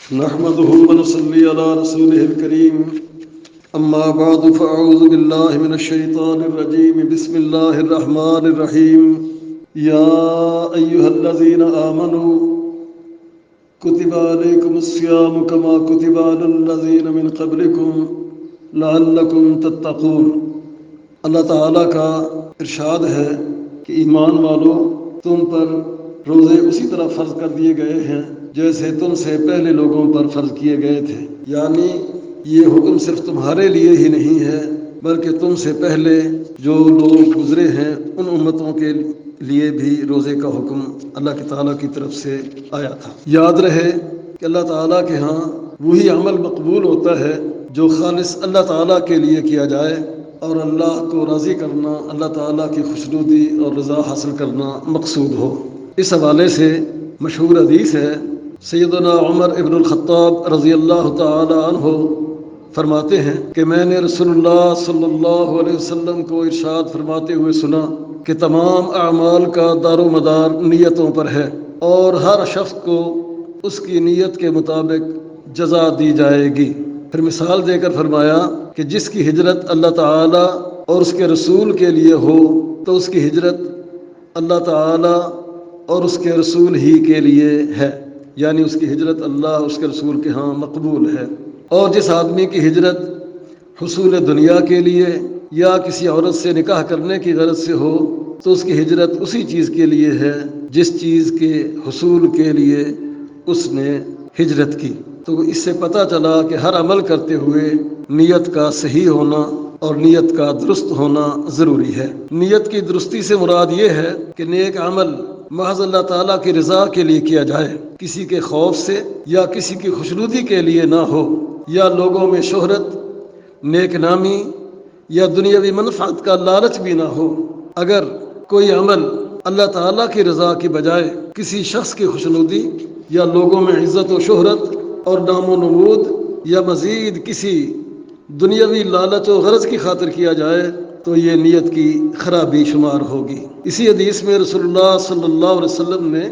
نحمده ونصلي على رسوله الكريم أما بعد فأعوذ بالله من الشيطان الرجيم بسم الله الرحمن الرحيم يا أيها الذين آمنوا كتب عليكم الصيام كما كتب على الذين من قبلكم لعلكم تتقون۔ اللہ تعالیٰ کا ارشاد ہے کہ ایمان والو، تم پر روزے اسی طرح فرض کر دیے گئے ہیں جیسے تم سے پہلے لوگوں پر فرض کیے گئے تھے، یعنی یہ حکم صرف تمہارے لیے ہی نہیں ہے بلکہ تم سے پہلے جو لوگ گزرے ہیں ان امتوں کے لیے بھی روزے کا حکم اللہ تعالیٰ کی طرف سے آیا تھا۔ یاد رہے کہ اللہ تعالیٰ کے ہاں وہی عمل مقبول ہوتا ہے جو خالص اللہ تعالیٰ کے لیے کیا جائے اور اللہ کو راضی کرنا، اللہ تعالیٰ کی خوشنودی اور رضا حاصل کرنا مقصود ہو۔ اس حوالے سے مشہور حدیث ہے، سیدنا عمر ابن الخطاب رضی اللہ تعالی عنہ فرماتے ہیں کہ میں نے رسول اللہ صلی اللہ علیہ وسلم کو ارشاد فرماتے ہوئے سنا کہ تمام اعمال کا دار و مدار نیتوں پر ہے اور ہر شخص کو اس کی نیت کے مطابق جزا دی جائے گی۔ پھر مثال دے کر فرمایا کہ جس کی ہجرت اللہ تعالی اور اس کے رسول کے لیے ہو تو اس کی ہجرت اللہ تعالی اور اس کے رسول ہی کے لیے ہے، یعنی اس کی ہجرت اللہ اور اس کے رسول کے ہاں مقبول ہے۔ اور جس آدمی کی ہجرت حصول دنیا کے لیے یا کسی عورت سے نکاح کرنے کی غرض سے ہو تو اس کی ہجرت اسی چیز کے لیے ہے جس چیز کے حصول کے لیے اس نے ہجرت کی۔ تو اس سے پتہ چلا کہ ہر عمل کرتے ہوئے نیت کا صحیح ہونا اور نیت کا درست ہونا ضروری ہے۔ نیت کی درستی سے مراد یہ ہے کہ نیک عمل محض اللہ تعالیٰ کی رضا کے لیے کیا جائے، کسی کے خوف سے یا کسی کی خوشنودی کے لیے نہ ہو، یا لوگوں میں شہرت، نیک نامی یا دنیاوی منفعت کا لالچ بھی نہ ہو۔ اگر کوئی عمل اللہ تعالیٰ کی رضا کی بجائے کسی شخص کی خوشنودی یا لوگوں میں عزت و شہرت اور نام و نمود یا مزید کسی دنیاوی لالچ و غرض کی خاطر کیا جائے تو یہ نیت کی خرابی شمار ہوگی۔ اسی حدیث میں رسول اللہ صلی اللہ علیہ وسلم نے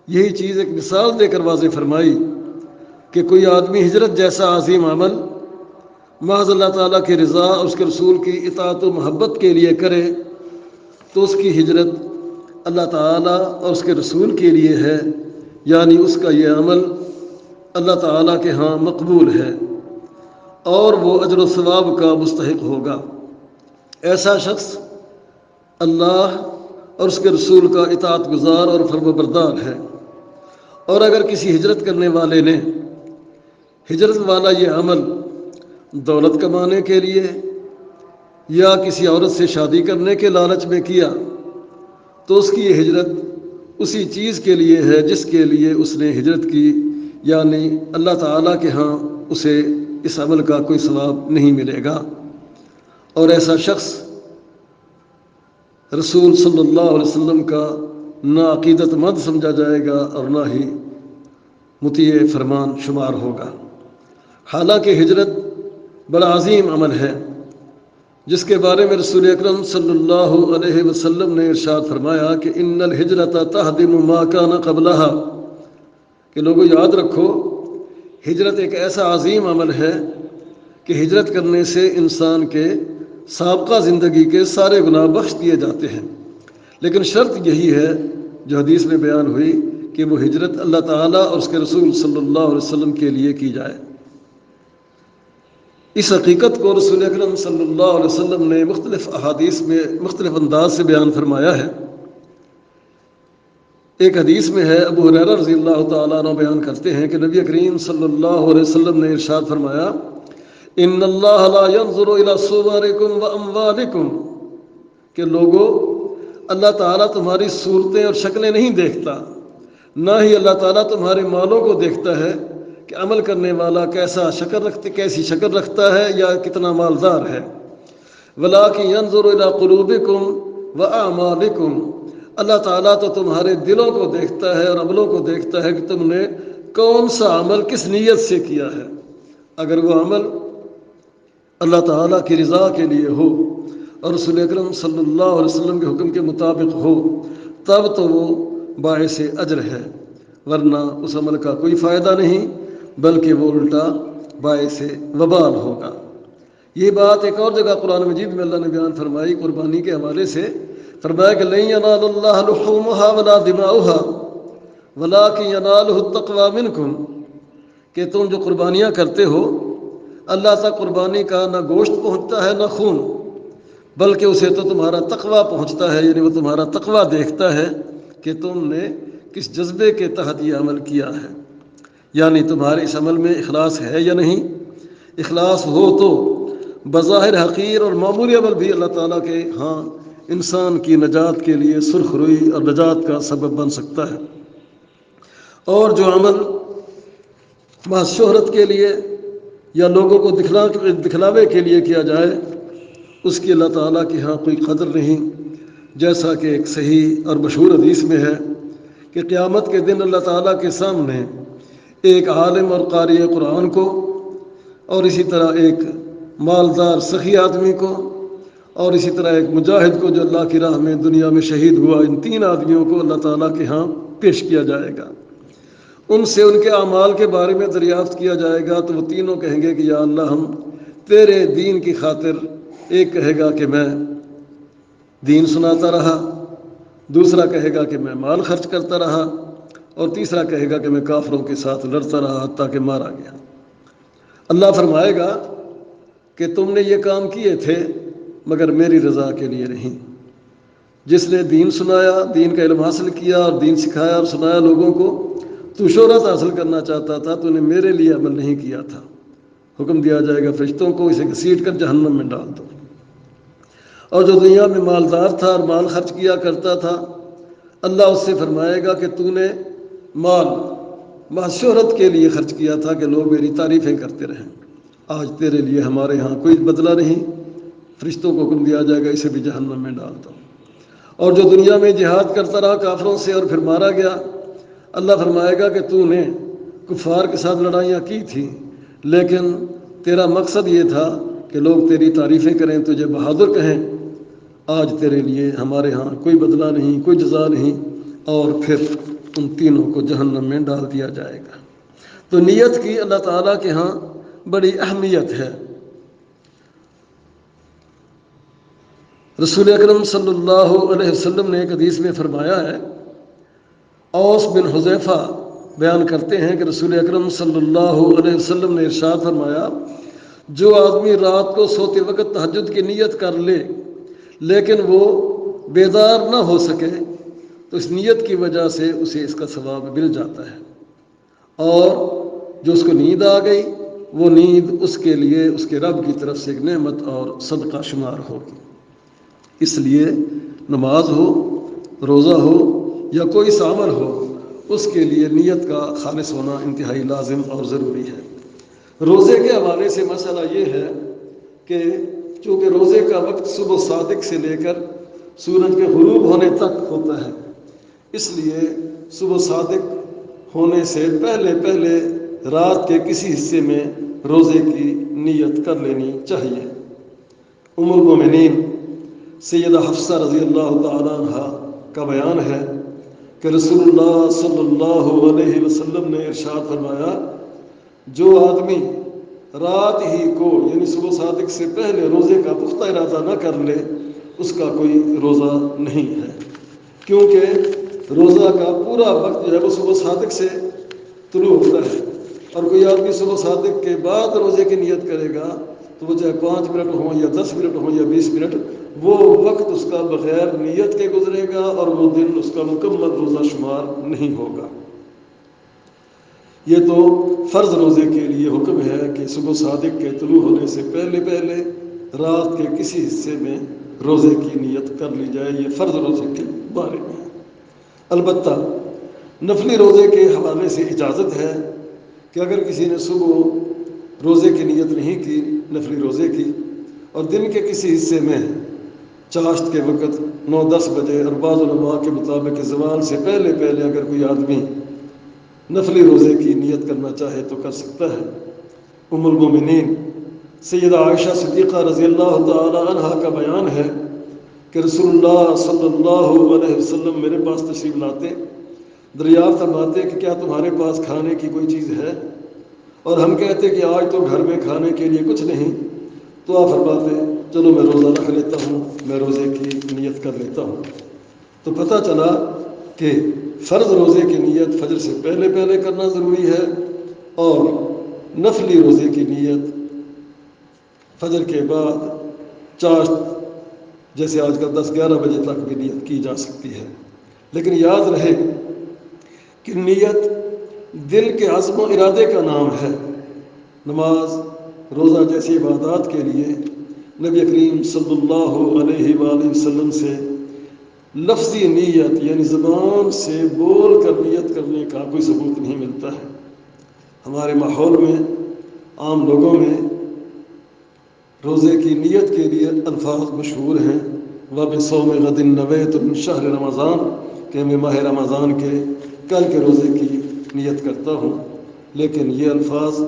یہی چیز ایک مثال دے کر واضح فرمائی کہ کوئی آدمی ہجرت جیسا عظیم عمل محض اللہ تعالیٰ کی رضا اور اس کے رسول کی اطاعت و محبت کے لیے کرے تو اس کی ہجرت اللہ تعالیٰ اور اس کے رسول کے لیے ہے، یعنی اس کا یہ عمل اللہ تعالیٰ کے ہاں مقبول ہے اور وہ اجر و ثواب کا مستحق ہوگا۔ ایسا شخص اللہ اور اس کے رسول کا اطاعت گزار اور فرما بردار ہے۔ اور اگر کسی ہجرت کرنے والے نے ہجرت والا یہ عمل دولت کمانے کے لیے یا کسی عورت سے شادی کرنے کے لالچ میں کیا تو اس کی یہ ہجرت اسی چیز کے لیے ہے جس کے لیے اس نے ہجرت کی، یعنی اللہ تعالیٰ کے ہاں اسے اس عمل کا کوئی ثواب نہیں ملے گا۔ اور ایسا شخص رسول صلی اللہ علیہ وسلم کا نہ عقیدت مند سمجھا جائے گا اور نہ ہی مطیع فرمان شمار ہوگا۔ حالانکہ ہجرت بڑا عظیم عمل ہے جس کے بارے میں رسول اکرم صلی اللہ علیہ وسلم نے ارشاد فرمایا کہ ان الہجرت تہدم ما کان قبلہا، کہ لوگوں یاد رکھو ہجرت ایک ایسا عظیم عمل ہے کہ ہجرت کرنے سے انسان کے سابقہ زندگی کے سارے گناہ بخش دیے جاتے ہیں، لیکن شرط یہی ہے جو حدیث میں بیان ہوئی کہ وہ ہجرت اللہ تعالیٰ اور اس کے رسول صلی اللہ علیہ وسلم کے لیے کی جائے۔ اس حقیقت کو رسول اکرم صلی اللہ علیہ وسلم نے مختلف احادیث میں مختلف انداز سے بیان فرمایا ہے۔ ایک حدیث میں ہے، ابو ہریرہ رضی اللہ تعالیٰ عنہ بیان کرتے ہیں کہ نبی کریم صلی اللہ علیہ وسلم نے ارشاد فرمایا ان اللہ لا ينظر الى صورکم واموالکم، کہ لوگوں اللہ تعالیٰ تمہاری صورتیں اور شکلیں نہیں دیکھتا، نہ ہی اللہ تعالیٰ تمہارے مالوں کو دیکھتا ہے کہ عمل کرنے والا کیسی شکل رکھتا ہے یا کتنا مالدار ہے، ولکن ينظر الى قلوبکم واعمالکم، اللہ تعالیٰ تو تمہارے دلوں کو دیکھتا ہے اور عملوں کو دیکھتا ہے کہ تم نے کون سا عمل کس نیت سے کیا ہے۔ اگر وہ عمل اللہ تعالیٰ کی رضا کے لیے ہو اور رسول اکرم صلی اللہ علیہ وسلم کے حکم کے مطابق ہو تب تو وہ باعث اجر ہے، ورنہ اس عمل کا کوئی فائدہ نہیں بلکہ وہ الٹا باعث وبال ہوگا۔ یہ بات ایک اور جگہ قرآن مجید میں اللہ نے بیان فرمائی قربانی کے حوالے سے، فرمایا کہ لن ینال اللہ لحومها ولا دماؤها ولکن ینالہ التقوی منکم، کہ تم جو قربانیاں کرتے ہو اللہ تک قربانی کا نہ گوشت پہنچتا ہے نہ خون، بلکہ اسے تو تمہارا تقوی پہنچتا ہے، یعنی وہ تمہارا تقوی دیکھتا ہے کہ تم نے کس جذبے کے تحت یہ عمل کیا ہے، یعنی تمہارے اس عمل میں اخلاص ہے یا نہیں۔ اخلاص ہو تو بظاہر حقیر اور معمولی عمل بھی اللہ تعالیٰ کے ہاں انسان کی نجات کے لیے سرخ روئی اور نجات کا سبب بن سکتا ہے، اور جو عمل محض شہرت کے لیے یا لوگوں کو دکھلاوے کے لیے کیا جائے اس کی اللہ تعالیٰ کے ہاں کوئی قدر نہیں، جیسا کہ ایک صحیح اور مشہور حدیث میں ہے کہ قیامت کے دن اللہ تعالیٰ کے سامنے ایک عالم اور قاری قرآن کو، اور اسی طرح ایک مالدار سخی آدمی کو، اور اسی طرح ایک مجاہد کو جو اللہ کی راہ میں دنیا میں شہید ہوا، ان تین آدمیوں کو اللہ تعالیٰ کے ہاں پیش کیا جائے گا۔ ان سے ان کے اعمال کے بارے میں دریافت کیا جائے گا تو وہ تینوں کہیں گے کہ یا اللہ ہم تیرے دین کی خاطر، ایک کہے گا کہ میں دین سناتا رہا، دوسرا کہے گا کہ میں مال خرچ کرتا رہا، اور تیسرا کہے گا کہ میں کافروں کے ساتھ لڑتا رہا حتیٰ کہ مارا گیا۔ اللہ فرمائے گا کہ تم نے یہ کام کیے تھے مگر میری رضا کے لیے نہیں۔ جس نے دین سنایا، دین کا علم حاصل کیا اور دین سکھایا اور سنایا لوگوں کو، تو شہرت حاصل کرنا چاہتا تھا، تو نے میرے لیے عمل نہیں کیا تھا۔ حکم دیا جائے گا فرشتوں کو اسے گھسیٹ کر جہنم میں ڈال دو۔ اور جو دنیا میں مالدار تھا اور مال خرچ کیا کرتا تھا، اللہ اس سے فرمائے گا کہ تو نے مال محض شہرت کے لیے خرچ کیا تھا کہ لوگ میری تعریفیں کرتے رہیں، آج تیرے لیے ہمارے ہاں کوئی بدلہ نہیں۔ فرشتوں کو حکم دیا جائے گا اسے بھی جہنم میں ڈال دو۔ اور جو دنیا میں جہاد کرتا رہا کافروں سے اور پھر مارا گیا، اللہ فرمائے گا کہ تو نے کفار کے ساتھ لڑائیاں کی تھیں، لیکن تیرا مقصد یہ تھا کہ لوگ تیری تعریفیں کریں، تجھے بہادر کہیں، آج تیرے لیے ہمارے ہاں کوئی بدلہ نہیں، کوئی جزا نہیں، اور پھر ان تینوں کو جہنم میں ڈال دیا جائے گا۔ تو نیت کی اللہ تعالیٰ کے ہاں بڑی اہمیت ہے۔ رسول اکرم صلی اللہ علیہ وسلم نے ایک حدیث میں فرمایا ہے، اوس بن حذیفہ بیان کرتے ہیں کہ رسول اکرم صلی اللہ علیہ وسلم نے ارشاد فرمایا، جو آدمی رات کو سوتے وقت تہجد کی نیت کر لے لیکن وہ بیدار نہ ہو سکے تو اس نیت کی وجہ سے اسے اس کا ثواب مل جاتا ہے، اور جو اس کو نیند آ گئی وہ نیند اس کے لیے اس کے رب کی طرف سے ایک نعمت اور صدقہ شمار ہوگی۔ اس لیے نماز ہو، روزہ ہو یا کوئی سا عمل ہو، اس کے لیے نیت کا خالص ہونا انتہائی لازم اور ضروری ہے۔ روزے کے حوالے سے مسئلہ یہ ہے کہ چونکہ روزے کا وقت صبح صادق سے لے کر سورج کے غروب ہونے تک ہوتا ہے، اس لیے صبح صادق ہونے سے پہلے پہلے رات کے کسی حصے میں روزے کی نیت کر لینی چاہیے۔ ام المومنین سیدہ حفصہ رضی اللہ تعالیٰ عنہ کا بیان ہے کہ رسول اللہ صلی اللہ علیہ وسلم نے ارشاد فرمایا، جو آدمی رات ہی کو یعنی صبح صادق سے پہلے روزے کا پختہ ارادہ نہ کر لے اس کا کوئی روزہ نہیں ہے، کیونکہ روزہ کا پورا وقت جو ہے وہ صبح صادق سے طلوع ہوتا ہے، اور کوئی آدمی صبح صادق کے بعد روزے کی نیت کرے گا تو وہ چاہے 5 منٹ ہوں یا 10 منٹ ہوں یا 20 منٹ، وہ وقت اس کا بغیر نیت کے گزرے گا اور وہ دن اس کا مکمل روزہ شمار نہیں ہوگا۔ یہ تو فرض روزے کے لیے حکم ہے کہ صبح صادق کے طلوع ہونے سے پہلے پہلے رات کے کسی حصے میں روزے کی نیت کر لی جائے، یہ فرض روزے کے بارے میں ہے۔ البتہ نفلی روزے کے حوالے سے اجازت ہے کہ اگر کسی نے صبح روزے کی نیت نہیں کی، نفلی روزے کی، اور دن کے کسی حصے میں چاشت کے وقت 9-10 بجے اور بعض علماء کے مطابق زوال سے پہلے پہلے اگر کوئی آدمی نفلی روزے کی نیت کرنا چاہے تو کر سکتا ہے۔ ام المومنین سیدہ عائشہ صدیقہ رضی اللہ تعالی عنہا کا بیان ہے کہ رسول اللہ صلی اللہ علیہ وسلم میرے پاس تشریف لاتے، دریافت فرماتے کہ کیا تمہارے پاس کھانے کی کوئی چیز ہے؟ اور ہم کہتے کہ آج تو گھر میں کھانے کے لیے کچھ نہیں، تو آپ فرماتے چلو میں روزہ رکھ لیتا ہوں، میں روزے کی نیت کر لیتا ہوں۔ تو پتہ چلا کہ فرض روزے کی نیت فجر سے پہلے پہلے کرنا ضروری ہے، اور نفلی روزے کی نیت فجر کے بعد چاشت جیسے آج کل 10-11 بجے تک بھی نیت کی جا سکتی ہے۔ لیکن یاد رہے کہ نیت دل کے عزم و ارادے کا نام ہے۔ نماز، روزہ جیسی عبادات کے لیے نبی کریم صلی اللہ علیہ وآلہ وسلم سے لفظی نیت یعنی زبان سے بول کر نیت کرنے کا کوئی ثبوت نہیں ملتا ہے۔ ہمارے ماحول میں، عام لوگوں میں روزے کی نیت کے لیے الفاظ مشہور ہیں، وَبِصَوْمِ غَدٍ نَوَيْتُ مِنْ شَهْرِ رمضان، کہ میں ماہ رمضان کے کل کے روزے کی نیت کرتا ہوں۔ لیکن یہ الفاظ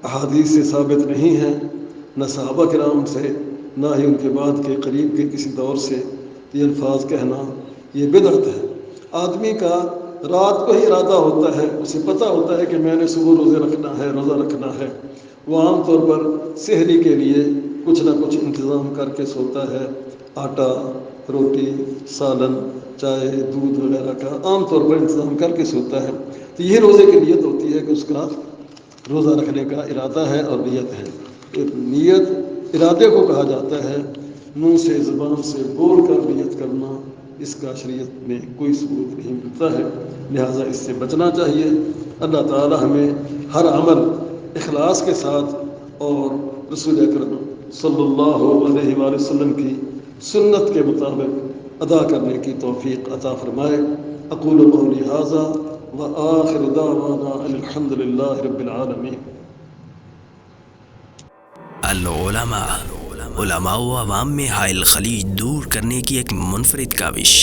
احادیث سے ثابت نہیں ہیں، نہ صحابہ کرام سے، نہ ہی ان کے بعد کے قریب کے کسی دور سے۔ یہ الفاظ کہنا یہ بدعت ہے۔ آدمی کا رات کو ہی ارادہ ہوتا ہے، اسے پتہ ہوتا ہے کہ میں نے صبح روزہ رکھنا ہے، وہ عام طور پر سحری کے لیے کچھ نہ کچھ انتظام کر کے سوتا ہے، آٹا، روٹی، سالن، چائے، دودھ وغیرہ کا عام طور پر انتظام کر کے سوتا ہے۔ تو یہ روزے کی نیت ہوتی ہے کہ اس کا روزہ رکھنے کا ارادہ ہے اور نیت ہے۔ نیت ارادے کو کہا جاتا ہے، منہ سے زبان سے بول کر نیت کرنا اس کا شریعت میں کوئی ثبوت نہیں ملتا ہے، لہٰذا اس سے بچنا چاہیے۔ اللہ تعالی ہمیں ہر عمل اخلاص کے ساتھ اور رسول اکرم صلی اللہ علیہ وآلہ وسلم کی سنت کے مطابق ادا کرنے کی توفیق عطا فرمائے۔ اقول قولی ھذا وآخر دعوانا ان الحمد للہ رب العالمین۔ علماء و عوام میں حائل خلیج دور کرنے کی ایک منفرد کاوش۔